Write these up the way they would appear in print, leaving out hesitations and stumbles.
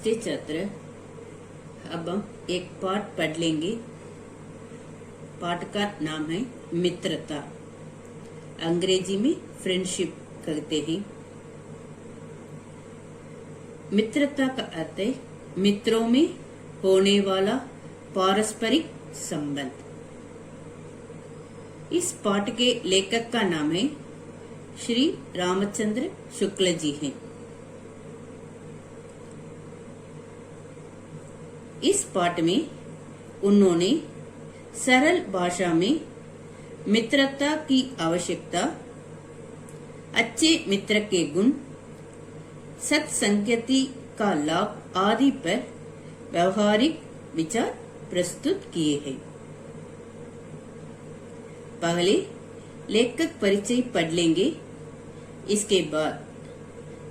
नमस्ते छात्र। अब हम एक पाठ पढ़ लेंगे। पाठ का नाम है मित्रता। अंग्रेजी में फ्रेंडशिप कहते हैं। मित्रता का अर्थ है मित्रों में होने वाला पारस्परिक संबंध। इस पाठ के लेखक का नाम है श्री रामचंद्र शुक्ल जी हैं। इस पाठ में उन्होंने सरल भाषा में मित्रता की आवश्यकता, अच्छे मित्र के गुण, सत्संगति का लाभ आदि पर व्यवहारिक विचार प्रस्तुत किए हैं। पहले लेखक परिचय पढ़ लेंगे, इसके बाद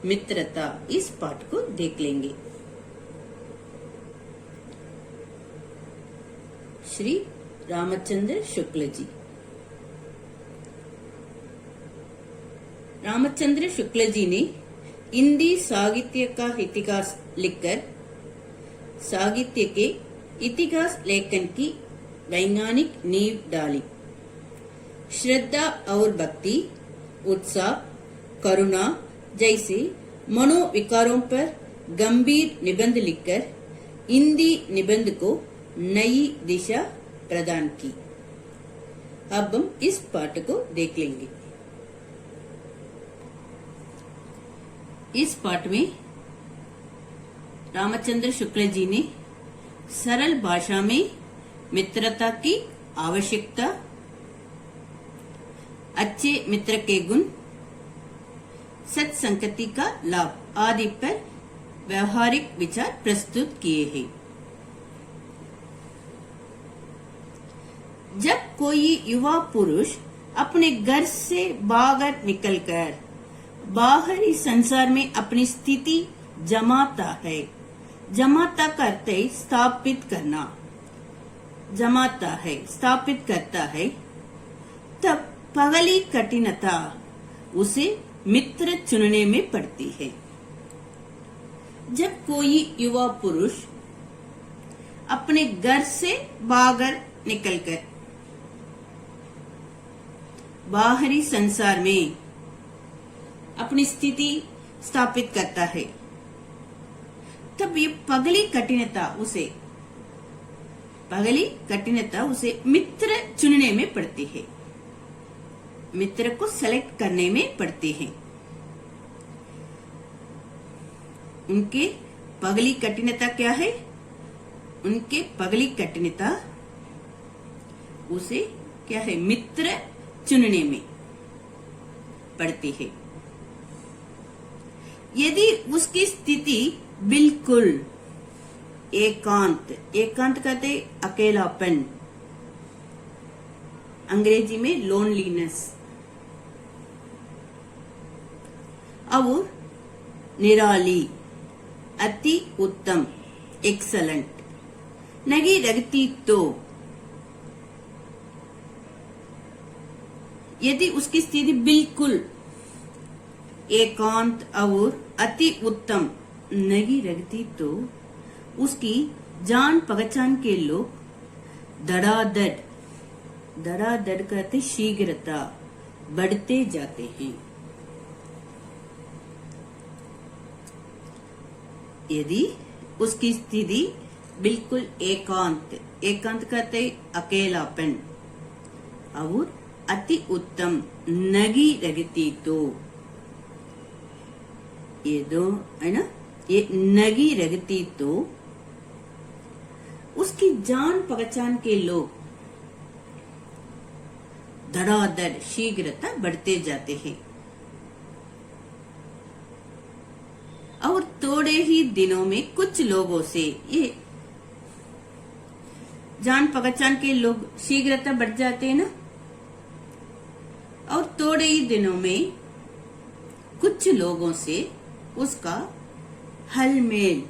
मित्रता इस पाठ को देख लेंगे। श्री रामचंद्र शुक्ल जी। रामचंद्र शुक्ल जी ने हिंदी साहित्य का इतिहास लिखकर साहित्य के इतिहास लेखन की वैज्ञानिक नींव डाली। श्रद्धा और भक्ति, उत्साह, करुणा जैसे मनोविकारों पर गंभीर निबंध लिखकर हिंदी निबंध को नई दिशा प्रदान की। अब हम इस पाठ को देख लेंगे। इस पाठ में रामचंद्र शुक्ल जी ने सरल भाषा में मित्रता की आवश्यकता, अच्छे मित्र के गुण, सत्संगति का लाभ आदि पर व्यवहारिक विचार प्रस्तुत किए हैं। जब कोई युवा पुरुष अपने घर से बाहर निकलकर बाहरी संसार में अपनी स्थिति जमाता है, जमाता करते स्थापित करना, जमाता है स्थापित करता है, तब पहली कठिनता उसे मित्र चुनने में पड़ती है। जब कोई युवा पुरुष अपने घर से बाहर निकलकर बाहरी संसार में अपनी स्थिति स्थापित करता है, तब ये पहली कठिनता उसे मित्र चुनने में पड़ती है, मित्र को सेलेक्ट करने में पड़ती है। उनके पहली कठिनता क्या है? उनके पहली कठिनता उसे क्या है? मित्र चुनने में पड़ती है। यदि उसकी स्थिति बिल्कुल एकांत कहते अकेलापन, अंग्रेजी में लोनलीनेस, और निराली, अति उत्तम, एक्सलेंट नहीं लगती, तो यदि उसकी स्थिति बिल्कुल एकांत और अति उत्तम नहीं रहती, तो उसकी जान पहचान के लोग धड़ाधड़ करते शीघ्रता बढ़ते जाते हैं। यदि उसकी स्थिति बिल्कुल एकांत कहते अकेलापन और अति उत्तम नहीं रहती, तो ये दो है ना, ये नहीं रहती, तो उसकी जान पहचान के लोग धड़ाधड़ शीघ्रता बढ़ते जाते हैं, और थोड़े ही दिनों में कुछ लोगों से ये जान पहचान के लोग शीघ्रता बढ़ जाते हैं ना, और थोड़े ही दिनों में कुछ लोगों से उसका हेल मेल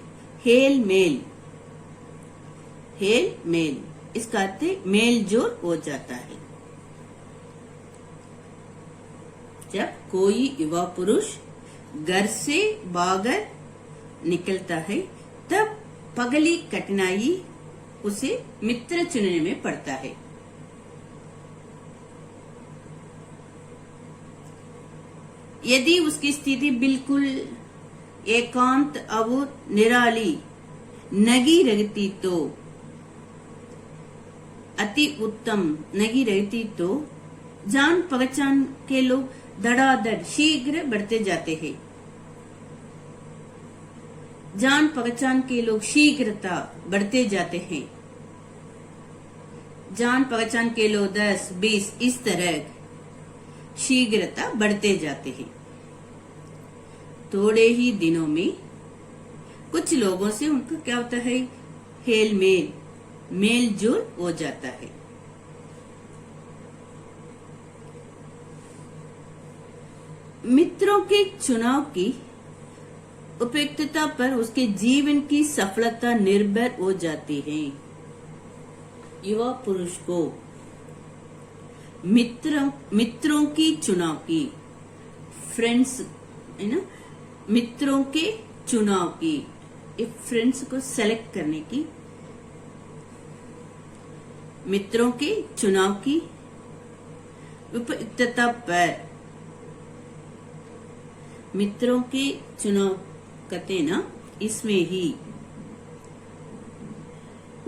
इसका अर्थ मेल जोल हो जाता है। जब कोई युवा पुरुष घर से बाहर निकलता है तब पगली कठिनाई उसे मित्र चुनने में पड़ता है। यदि उसकी स्थिति बिल्कुल एकांत और निराली नगी रहती तो अति उत्तम नगी रहती तो जान पहचान के लोग धड़ाधड़ शीघ्र बढ़ते जाते हैं। जान पहचान के लोग शीघ्रता बढ़ते जाते हैं। जान पहचान के लोग 10-20 इस तरह शीघ्रता बढ़ते जाते हैं। थोड़े ही दिनों में कुछ लोगों से उनका क्या होता है, हेल मेल जोल हो जाता है। मित्रों के चुनाव की उपयुक्तता पर उसके जीवन की सफलता निर्भर हो जाती है। युवा पुरुष को मित्रों की चुनाव की, फ्रेंड्स है ना, मित्रों के चुनाव की, फ्रेंड्स को सेलेक्ट करने की, मित्रों के चुनाव की उपयुक्तता पर, मित्रों के चुनाव करते ना, इसमें ही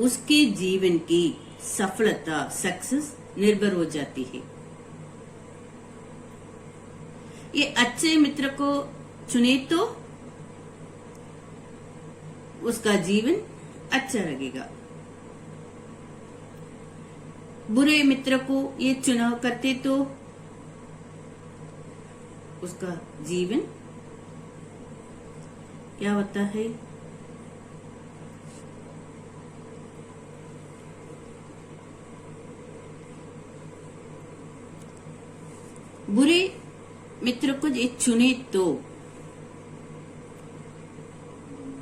उसके जीवन की सफलता सक्सेस निर्भर हो जाती है। ये अच्छे मित्र को चुने तो उसका जीवन अच्छा लगेगा। बुरे मित्र को ये चुनाव करते तो उसका जीवन क्या होता है, बुरे मित्र को ये चुने तो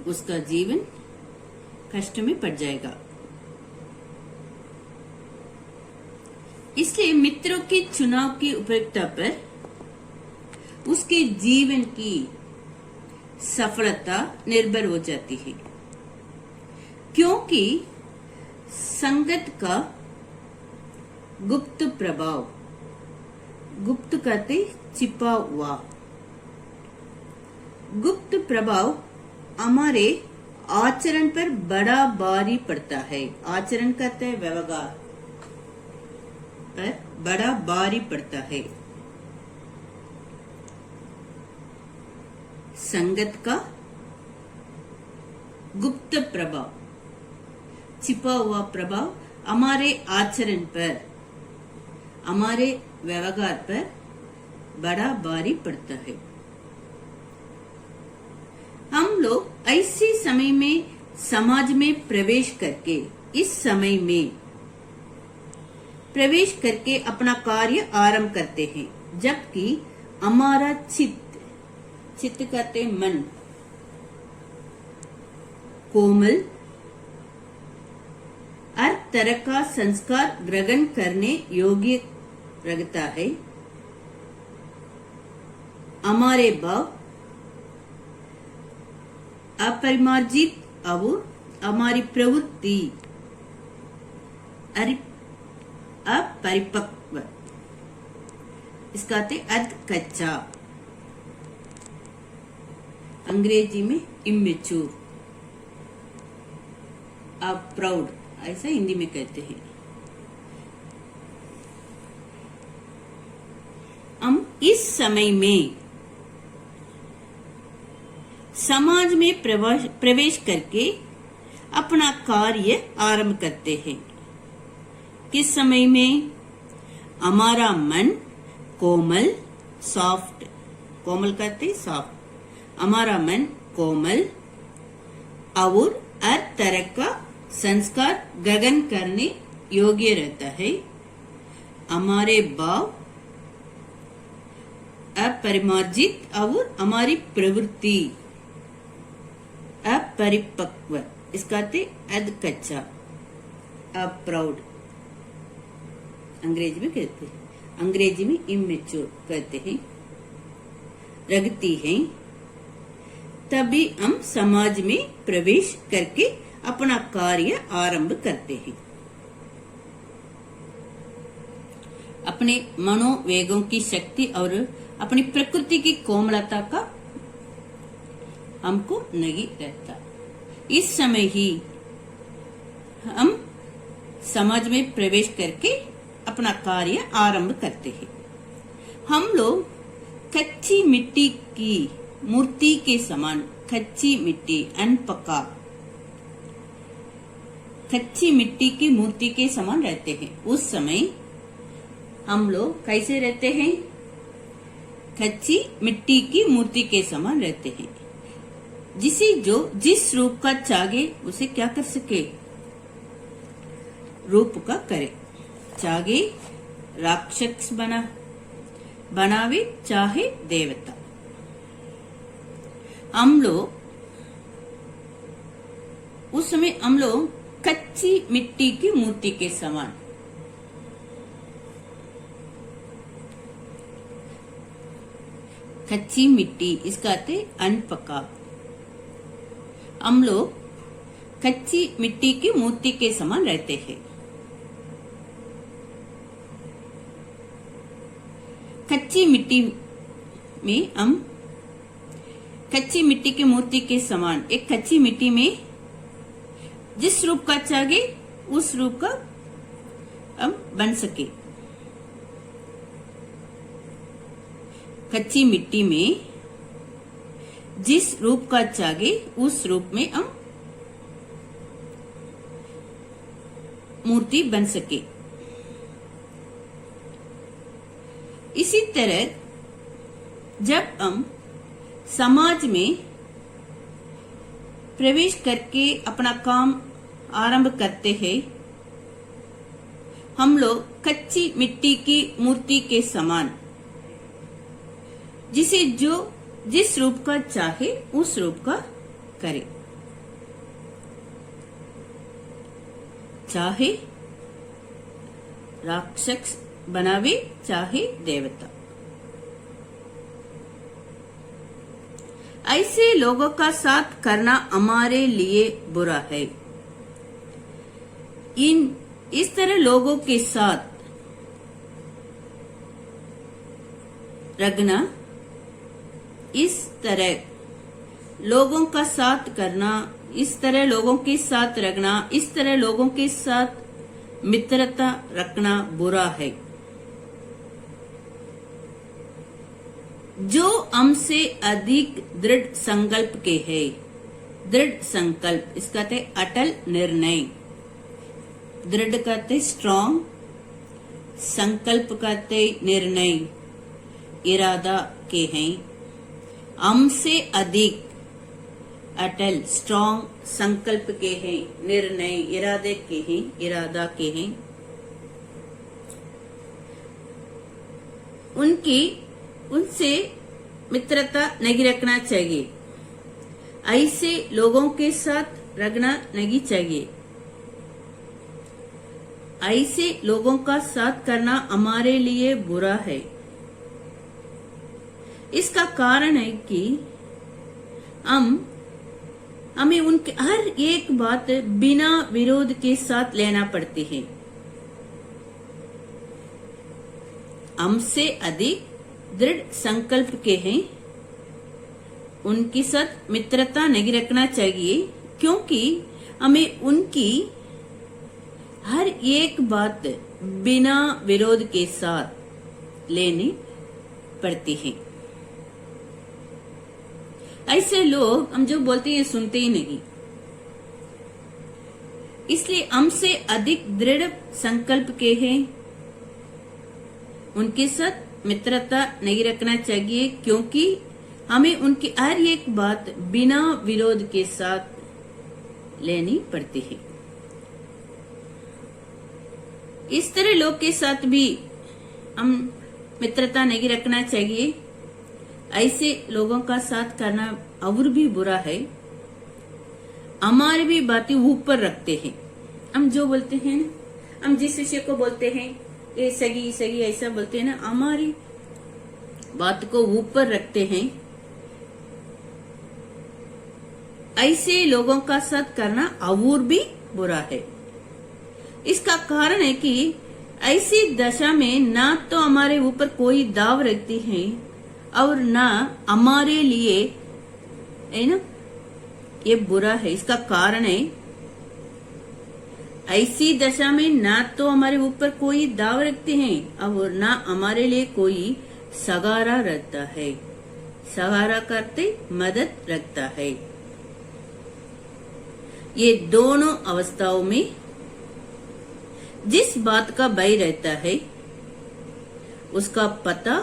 उसका जीवन कष्ट में पड़ जाएगा। इसलिए मित्रों के चुनाव की उपयुक्तता पर उसके जीवन की सफलता निर्भर हो जाती है, क्योंकि संगत का गुप्त प्रभाव, गुप्त कहते छिपा हुआ, गुप्त प्रभाव हमारे आचरण पर बड़ा भारी पड़ता है। आचरण कहते हैं व्यवहार पर बड़ा भारी पड़ता है। संगत का गुप्त प्रभाव, छिपा हुआ प्रभाव हमारे आचरण पर, हमारे व्यवहार पर बड़ा भारी पड़ता है। हम लोग ऐसे समय में समाज में प्रवेश करके, इस समय में प्रवेश करके अपना कार्य आरंभ करते हैं, जबकि हमारा चित्त कहते मन कोमल हर तरह का संस्कार ग्रहण करने योग्य रखता है। हमारे भाव अपरिमार्जित और हमारी प्रवृत्ति अपरिपक्व, इसका अर्थ कच्चा, अंग्रेजी में इमेच्योर, प्राउड, ऐसा हिंदी में कहते हैं। हम इस समय में समाज में प्रवेश करके अपना कार्य आरंभ करते हैं। किस समय में? हमारा मन कोमल, सॉफ्ट, कोमल कहते सॉफ्ट, हमारा मन कोमल और हर तरह का संस्कार ग्रहण करने योग्य रहता है। हमारे भाव अपरिमार्जित और हमारी प्रवृत्ति अपरिपक्व, इसका अर्थ कच्चा, प्राउड, अंग्रेजी में कहते हैं, अंग्रेजी में इमेच्योर कहते हैं, रखती हैं। तभी हम समाज में प्रवेश करके अपना कार्य आरंभ करते हैं। अपने मनोवेगों की शक्ति और अपनी प्रकृति की कोमलता का हमको नहीं रहता। इस समय ही हम समाज में प्रवेश करके अपना कार्य आरंभ करते हैं। हम लोग कच्ची मिट्टी की मूर्ति के समान, कच्ची मिट्टी अनपका कच्ची मिट्टी की मूर्ति के समान रहते हैं। उस समय हम लोग कैसे रहते हैं? कच्ची मिट्टी की मूर्ति के समान रहते हैं। जिसे जो जिस रूप का चाहे उसे क्या कर सके? रूप का करे। चाहे राक्षस बनावे चाहे देवता। हम लोग उस समय हम लोग कच्ची मिट्टी की मूर्ति के समान, कच्ची मिट्टी इसका अर्थ है अनपका। हम लोग कच्ची मिट्टी की मूर्ति के समान रहते हैं। कच्ची मिट्टी में हम कच्ची मिट्टी की मूर्ति के समान, एक कच्ची मिट्टी में जिस रूप का चाहे उस रूप का हम बन सके। कच्ची मिट्टी में जिस रूप का चाहे उस रूप में हम मूर्ति बन सके। इसी तरह जब हम समाज में प्रवेश करके अपना काम आरंभ करते हैं, हम लोग कच्ची मिट्टी की मूर्ति के समान, जिसे जो जिस रूप का चाहे उस रूप का करे। चाहे राक्षस बनावे चाहे देवता। ऐसे लोगों का साथ करना हमारे लिए बुरा है। इस तरह लोगों के साथ रखना, इस तरह लोगों का साथ करना, इस तरह लोगों के साथ रखना, इस तरह लोगों के साथ मित्रता रखना बुरा है। जो हमसे अधिक दृढ़ संकल्प के है, दृढ़ संकल्प इसका कहते अटल निर्णय। दृढ़ कहते स्ट्रॉन्ग, संकल्प कहते निर्णय, इरादा के हैं। हमसे अधिक अटल स्ट्रॉन्ग संकल्प के हैं, निर्णय इरादे के हैं, इरादा के हैं। उनसे मित्रता नहीं रखना चाहिए। ऐसे लोगों के साथ रखना नहीं चाहिए। ऐसे लोगों का साथ करना हमारे लिए बुरा है। इसका कारण है कि हमें उनके हर एक बात बिना विरोध के साथ लेना पड़ती है। हमसे अधिक दृढ़ संकल्प के हैं, उनके साथ मित्रता नहीं रखना चाहिए, क्योंकि हमें उनकी हर एक बात बिना विरोध के साथ लेनी पड़ती है। ऐसे लोग हम जो बोलते हैं सुनते ही नहीं। इसलिए हमसे अधिक दृढ़ संकल्प के हैं, उनके साथ मित्रता नहीं रखना चाहिए, क्योंकि हमें उनकी हर एक बात बिना विरोध के साथ लेनी पड़ती है। इस तरह लोग के साथ भी हम मित्रता नहीं रखना चाहिए। ऐसे लोगों का साथ करना और भी बुरा है। हमारी भी बातें ऊपर रखते हैं। हम जो बोलते हैं, हम जिस विषय को बोलते हैं, ये सही सही ऐसा बोलते हैं ना, हमारी बात को ऊपर रखते हैं। ऐसे लोगों का साथ करना और भी बुरा है। इसका कारण है कि ऐसी दशा में ना तो हमारे ऊपर कोई दाव रखती है और ना हमारे लिए, है ना, ये बुरा है। इसका कारण है ऐसी दशा में ना तो हमारे ऊपर कोई दाव रखते हैं और ना हमारे लिए कोई सहारा रखता है, सहारा करते मदद रखता है। ये दोनों अवस्थाओं में जिस बात का भय रहता है उसका पता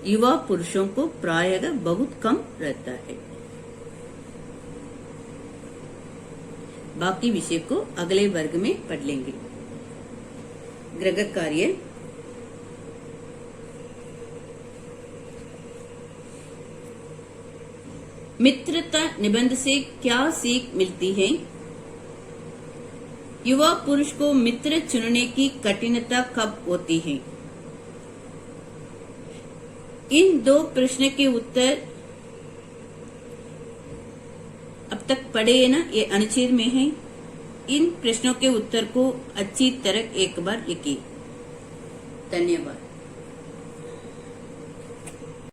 युवा पुरुषों को प्रायः बहुत कम रहता है। बाकी विषय को अगले वर्ग में पढ़ लेंगे। गृह कार्य। मित्रता निबंध से क्या सीख मिलती है? युवा पुरुष को मित्र चुनने की कठिनता कब होती है? इन दो प्रश्न के उत्तर अब तक पढ़े है ना, ये अनुच्छेद में है। इन प्रश्नों के उत्तर को अच्छी तरह एक बार लिखिए। धन्यवाद।